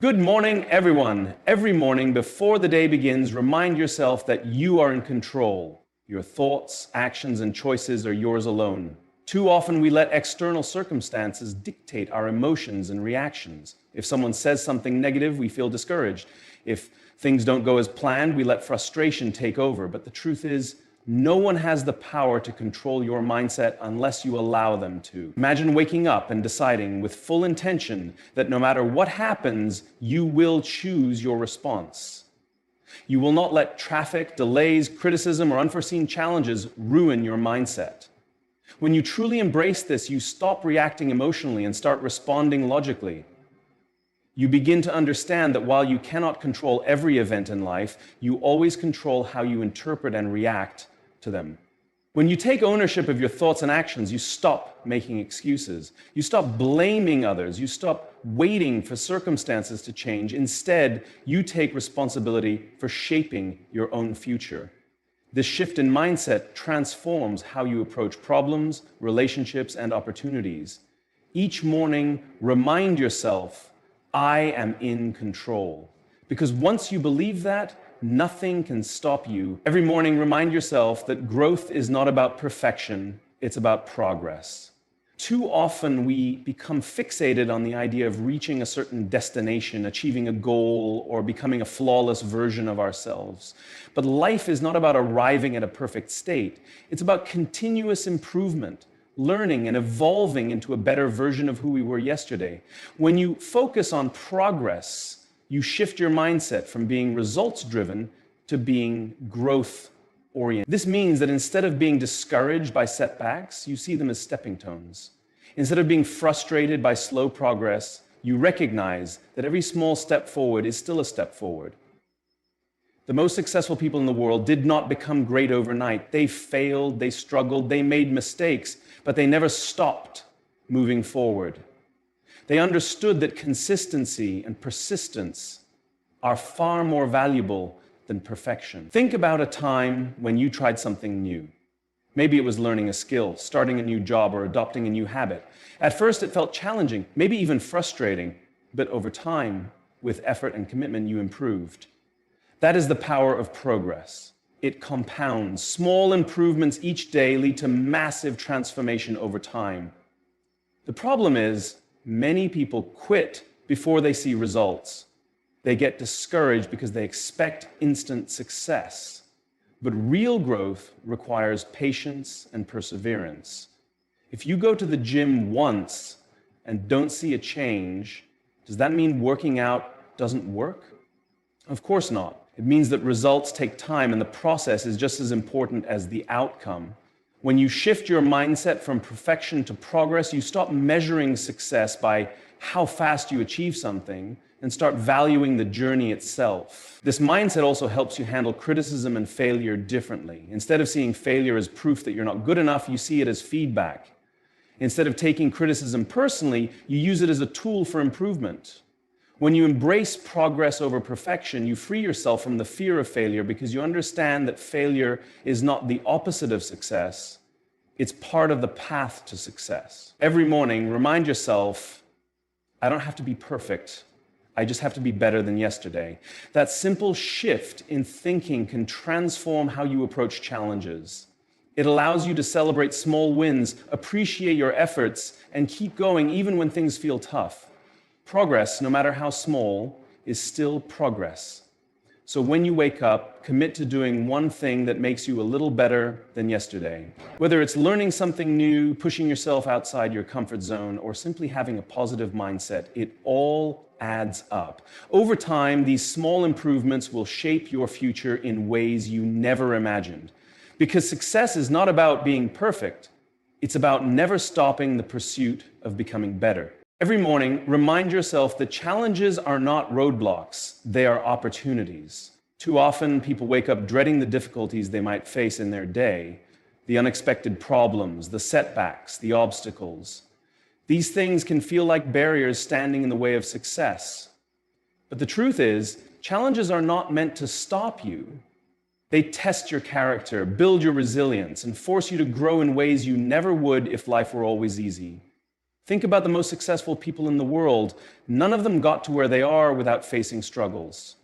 Good morning, everyone. Every morning before the day begins, remind yourself that you are in control. Your thoughts, actions, and choices are yours alone. Too often we let external circumstances dictate our emotions and reactions. If someone says something negative, we feel discouraged. If things don't go as planned, we let frustration take over. But the truth is, no one has the power to control your mindset unless you allow them to. Imagine waking up and deciding with full intention that no matter what happens, you will choose your response. You will not let traffic, delays, criticism, or unforeseen challenges ruin your mindset. When you truly embrace this, you stop reacting emotionally and start responding logically. You begin to understand that while you cannot control every event in life, you always control how you interpret and react to them. When you take ownership of your thoughts and actions, you stop making excuses. You stop blaming others. You stop waiting for circumstances to change. Instead, you take responsibility for shaping your own future. This shift in mindset transforms how you approach problems, relationships, and opportunities. Each morning, remind yourself, I am in control. Because once you believe that, nothing can stop you. Every morning, remind yourself that growth is not about perfection, it's about progress. Too often, we become fixated on the idea of reaching a certain destination, achieving a goal, or becoming a flawless version of ourselves. But life is not about arriving at a perfect state. It's about continuous improvement, learning and evolving into a better version of who we were yesterday. When you focus on progress, you shift your mindset from being results-driven to being growth-oriented. This means that instead of being discouraged by setbacks, you see them as stepping stones. Instead of being frustrated by slow progress, you recognize that every small step forward is still a step forward. The most successful people in the world did not become great overnight. They failed, they struggled, they made mistakes, but they never stopped moving forward. They understood that consistency and persistence are far more valuable than perfection. Think about a time when you tried something new. Maybe it was learning a skill, starting a new job, or adopting a new habit. At first, it felt challenging, maybe even frustrating, but over time, with effort and commitment, you improved. That is the power of progress. It compounds. Small improvements each day lead to massive transformation over time. The problem is, many people quit before they see results. They get discouraged because they expect instant success. But real growth requires patience and perseverance. If you go to the gym once and don't see a change, does that mean working out doesn't work? Of course not. It means that results take time, and the process is just as important as the outcome. When you shift your mindset from perfection to progress, you stop measuring success by how fast you achieve something and start valuing the journey itself. This mindset also helps you handle criticism and failure differently. Instead of seeing failure as proof that you're not good enough, you see it as feedback. Instead of taking criticism personally, you use it as a tool for improvement. When you embrace progress over perfection, you free yourself from the fear of failure because you understand that failure is not the opposite of success. It's part of the path to success. Every morning, remind yourself, I don't have to be perfect. I just have to be better than yesterday. That simple shift in thinking can transform how you approach challenges. It allows you to celebrate small wins, appreciate your efforts, and keep going even when things feel tough. Progress, no matter how small, is still progress. So when you wake up, commit to doing one thing that makes you a little better than yesterday. Whether it's learning something new, pushing yourself outside your comfort zone, or simply having a positive mindset, it all adds up. Over time, these small improvements will shape your future in ways you never imagined. Because success is not about being perfect, it's about never stopping the pursuit of becoming better. Every morning, remind yourself that challenges are not roadblocks, they are opportunities. Too often, people wake up dreading the difficulties they might face in their day, the unexpected problems, the setbacks, the obstacles. These things can feel like barriers standing in the way of success. But the truth is, challenges are not meant to stop you. They test your character, build your resilience, and force you to grow in ways you never would if life were always easy. Think about the most successful people in the world. None of them got to where they are without facing struggles.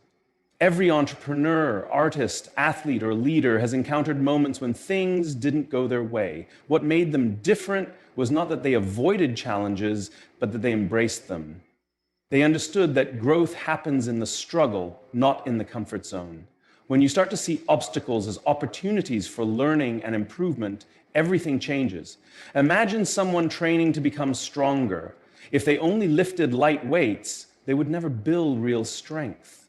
Every entrepreneur, artist, athlete, or leader has encountered moments when things didn't go their way. What made them different was not that they avoided challenges, but that they embraced them. They understood that growth happens in the struggle, not in the comfort zone. When you start to see obstacles as opportunities for learning and improvement, everything changes. Imagine someone training to become stronger. If they only lifted light weights, they would never build real strength.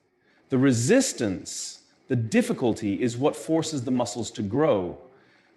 The resistance, the difficulty, is what forces the muscles to grow.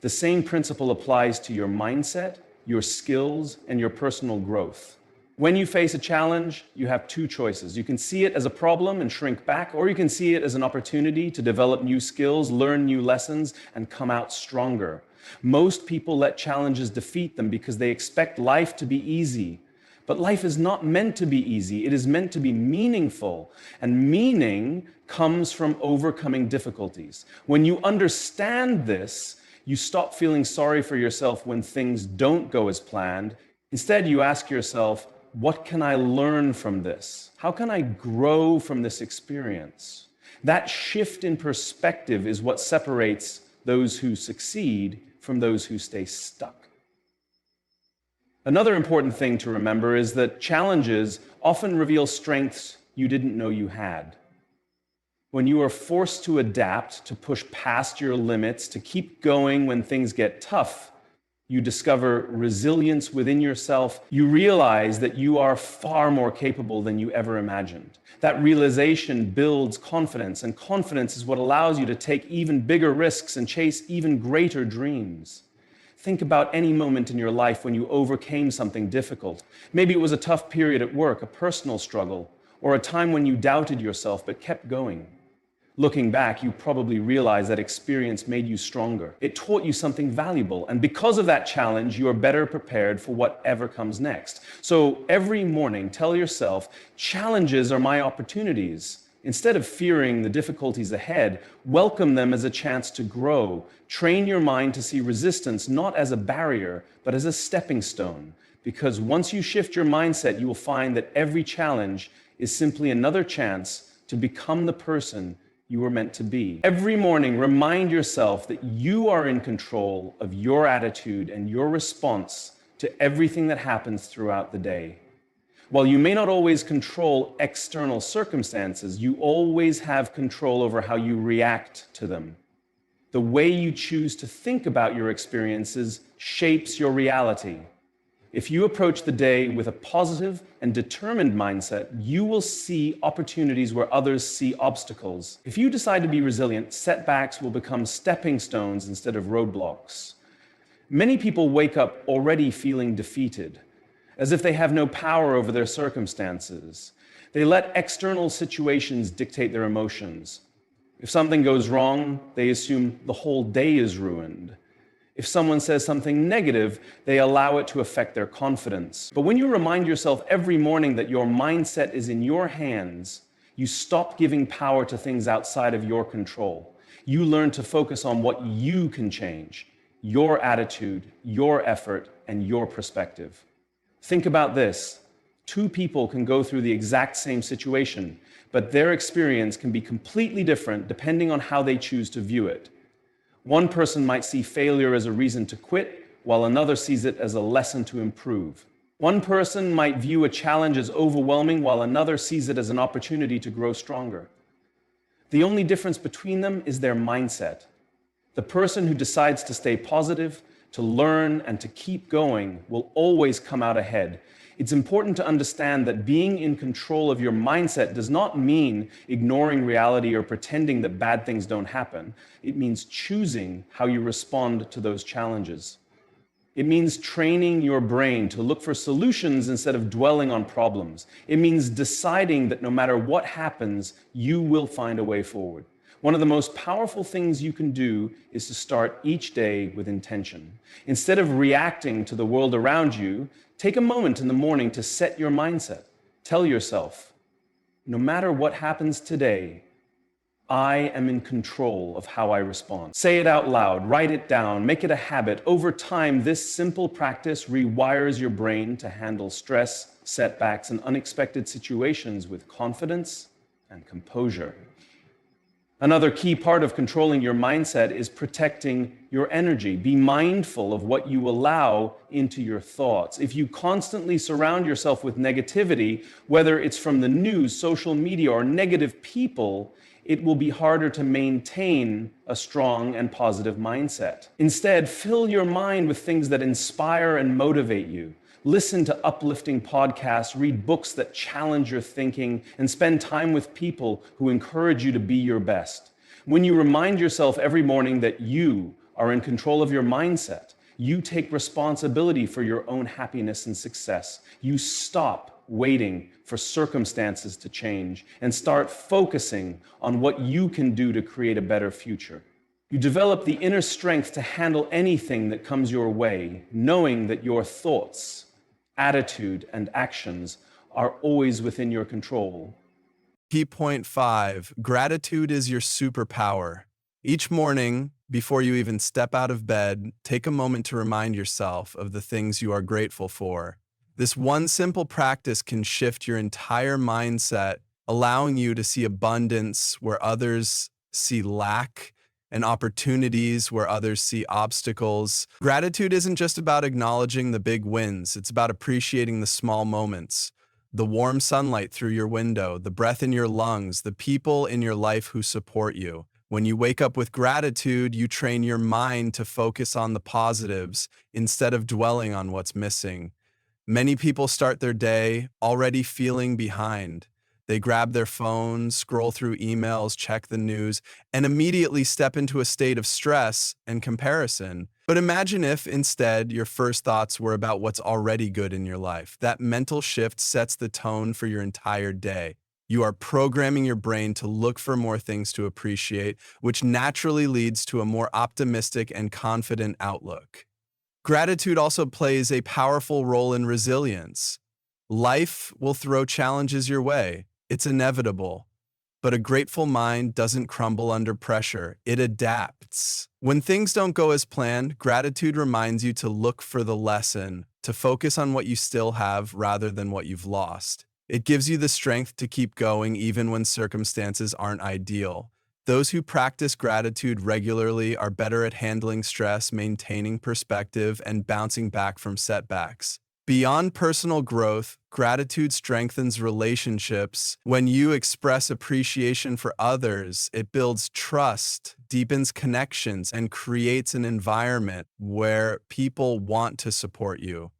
The same principle applies to your mindset, your skills, and your personal growth. When you face a challenge, you have two choices. You can see it as a problem and shrink back, or you can see it as an opportunity to develop new skills, learn new lessons, and come out stronger. Most people let challenges defeat them because they expect life to be easy. But life is not meant to be easy. It is meant to be meaningful. And meaning comes from overcoming difficulties. When you understand this, you stop feeling sorry for yourself when things don't go as planned. Instead, you ask yourself, what can I learn from this? How can I grow from this experience? That shift in perspective is what separates those who succeed from those who stay stuck. Another important thing to remember is that challenges often reveal strengths you didn't know you had. When you are forced to adapt, to push past your limits, to keep going when things get tough, you discover resilience within yourself. You realize that you are far more capable than you ever imagined. That realization builds confidence, and confidence is what allows you to take even bigger risks and chase even greater dreams. Think about any moment in your life when you overcame something difficult. Maybe it was a tough period at work, a personal struggle, or a time when you doubted yourself but kept going. Looking back, you probably realize that experience made you stronger. It taught you something valuable, and because of that challenge, you are better prepared for whatever comes next. So every morning, tell yourself, challenges are my opportunities. Instead of fearing the difficulties ahead, welcome them as a chance to grow. Train your mind to see resistance not as a barrier, but as a stepping stone. Because once you shift your mindset, you will find that every challenge is simply another chance to become the person you were meant to be. Every morning, remind yourself that you are in control of your attitude and your response to everything that happens throughout the day. While you may not always control external circumstances, you always have control over how you react to them. The way you choose to think about your experiences shapes your reality. If you approach the day with a positive and determined mindset, you will see opportunities where others see obstacles. If you decide to be resilient, setbacks will become stepping stones instead of roadblocks. Many people wake up already feeling defeated, as if they have no power over their circumstances. They let external situations dictate their emotions. If something goes wrong, they assume the whole day is ruined. If someone says something negative, they allow it to affect their confidence. But when you remind yourself every morning that your mindset is in your hands, you stop giving power to things outside of your control. You learn to focus on what you can change, your attitude, your effort, and your perspective. Think about this. Two people can go through the exact same situation, but their experience can be completely different depending on how they choose to view it. One person might see failure as a reason to quit, while another sees it as a lesson to improve. One person might view a challenge as overwhelming, while another sees it as an opportunity to grow stronger. The only difference between them is their mindset. The person who decides to stay positive, to learn, and to keep going will always come out ahead. It's important to understand that being in control of your mindset does not mean ignoring reality or pretending that bad things don't happen. It means choosing how you respond to those challenges. It means training your brain to look for solutions instead of dwelling on problems. It means deciding that no matter what happens, you will find a way forward. One of the most powerful things you can do is to start each day with intention. Instead of reacting to the world around you, take a moment in the morning to set your mindset. Tell yourself, no matter what happens today, I am in control of how I respond. Say it out loud, write it down, make it a habit. Over time, this simple practice rewires your brain to handle stress, setbacks, and unexpected situations with confidence and composure. Another key part of controlling your mindset is protecting your energy. Be mindful of what you allow into your thoughts. If you constantly surround yourself with negativity, whether it's from the news, social media, or negative people, it will be harder to maintain a strong and positive mindset. Instead, fill your mind with things that inspire and motivate you. Listen to uplifting podcasts, read books that challenge your thinking, and spend time with people who encourage you to be your best. When you remind yourself every morning that you are in control of your mindset, you take responsibility for your own happiness and success. You stop waiting for circumstances to change and start focusing on what you can do to create a better future. You develop the inner strength to handle anything that comes your way, knowing that your thoughts, attitude, and actions are always within your control. Key point 5, gratitude is your superpower. Each morning, before you even step out of bed, take a moment to remind yourself of the things you are grateful for. This one simple practice can shift your entire mindset, allowing you to see abundance where others see lack and opportunities where others see obstacles. Gratitude isn't just about acknowledging the big wins, it's about appreciating the small moments. The warm sunlight through your window, the breath in your lungs, the people in your life who support you. When you wake up with gratitude, you train your mind to focus on the positives instead of dwelling on what's missing. Many people start their day already feeling behind. They grab their phones, scroll through emails, check the news, and immediately step into a state of stress and comparison. But imagine if instead your first thoughts were about what's already good in your life. That mental shift sets the tone for your entire day. You are programming your brain to look for more things to appreciate, which naturally leads to a more optimistic and confident outlook. Gratitude also plays a powerful role in resilience. Life will throw challenges your way. It's inevitable. But a grateful mind doesn't crumble under pressure. It adapts. When things don't go as planned, gratitude reminds you to look for the lesson, to focus on what you still have rather than what you've lost. It gives you the strength to keep going even when circumstances aren't ideal. Those who practice gratitude regularly are better at handling stress, maintaining perspective, and bouncing back from setbacks. Beyond personal growth, gratitude strengthens relationships. When you express appreciation for others, it builds trust, deepens connections, and creates an environment where people want to support you.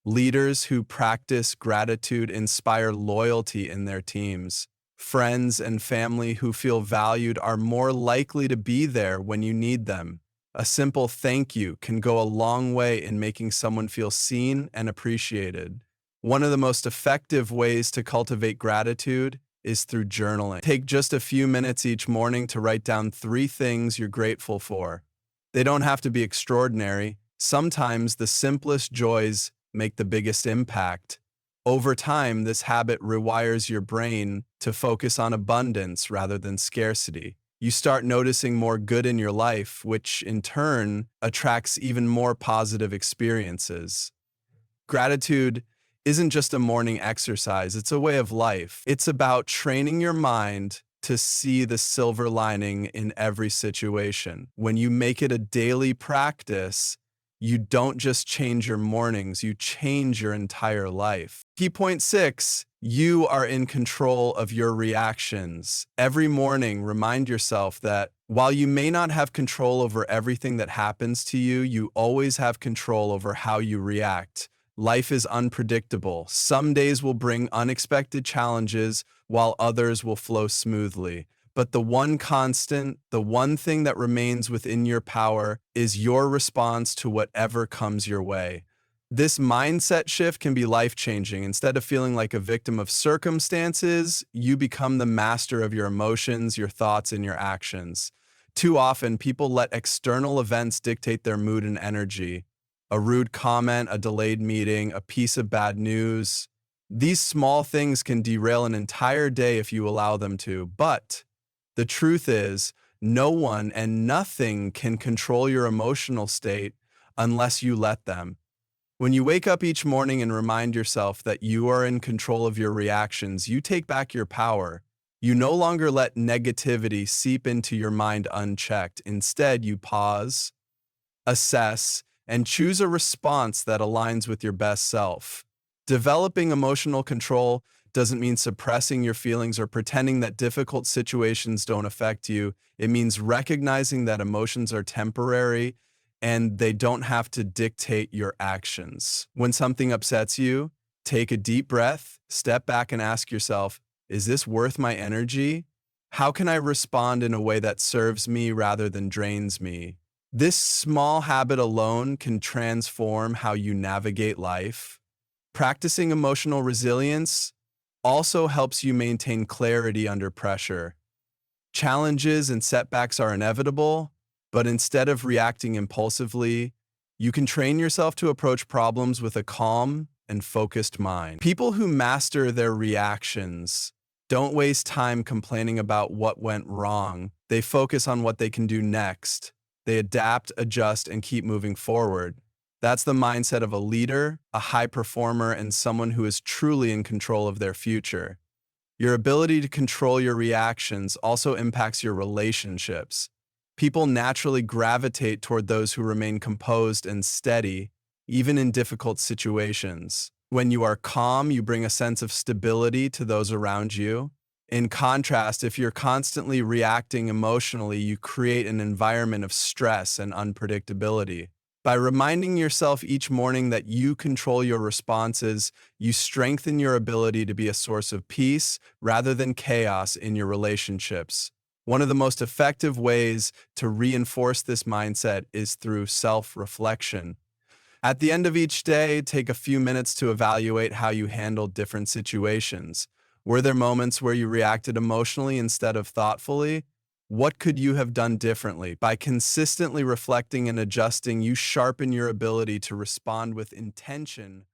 Leaders who practice gratitude inspire loyalty in their teams. Friends and family who feel valued are more likely to be there when you need them. A simple thank you can go a long way in making someone feel seen and appreciated. One of the most effective ways to cultivate gratitude is through journaling. Take just a few minutes each morning to write down 3 things you're grateful for. They don't have to be extraordinary. Sometimes the simplest joys make the biggest impact. Over time, this habit rewires your brain to focus on abundance rather than scarcity. You start noticing more good in your life, which in turn attracts even more positive experiences. Gratitude isn't just a morning exercise, it's a way of life. It's about training your mind to see the silver lining in every situation. When you make it a daily practice, you don't just change your mornings, you change your entire life. Key point 6, you are in control of your reactions. Every morning, remind yourself that while you may not have control over everything that happens to you, you always have control over how you react. Life is unpredictable. Some days will bring unexpected challenges, while others will flow smoothly. But the one constant, the one thing that remains within your power is your response to whatever comes your way. This mindset shift can be life-changing. Instead of feeling like a victim of circumstances, you become the master of your emotions, your thoughts, and your actions. Too often, people let external events dictate their mood and energy. A rude comment, a delayed meeting, a piece of bad news. These small things can derail an entire day if you allow them to, but The truth is, no one and nothing can control your emotional state unless you let them. When you wake up each morning and remind yourself that you are in control of your reactions, you take back your power. You no longer let negativity seep into your mind unchecked. Instead, you pause, assess, and choose a response that aligns with your best self. Developing emotional control doesn't mean suppressing your feelings or pretending that difficult situations don't affect you. It means recognizing that emotions are temporary and they don't have to dictate your actions. When something upsets you, take a deep breath, step back, and ask yourself, is this worth my energy? How can I respond in a way that serves me rather than drains me? This small habit alone can transform how you navigate life. Practicing emotional resilience also helps you maintain clarity under pressure. Challenges and setbacks are inevitable, but instead of reacting impulsively, you can train yourself to approach problems with a calm and focused mind. People who master their reactions don't waste time complaining about what went wrong. They focus on what they can do next. They adapt, adjust, and keep moving forward. That's the mindset of a leader, a high performer, and someone who is truly in control of their future. Your ability to control your reactions also impacts your relationships. People naturally gravitate toward those who remain composed and steady, even in difficult situations. When you are calm, you bring a sense of stability to those around you. In contrast, if you're constantly reacting emotionally, you create an environment of stress and unpredictability. By reminding yourself each morning that you control your responses, you strengthen your ability to be a source of peace rather than chaos in your relationships. One of the most effective ways to reinforce this mindset is through self-reflection. At the end of each day, take a few minutes to evaluate how you handled different situations. Were there moments where you reacted emotionally instead of thoughtfully? What could you have done differently? By consistently reflecting and adjusting, you sharpen your ability to respond with intention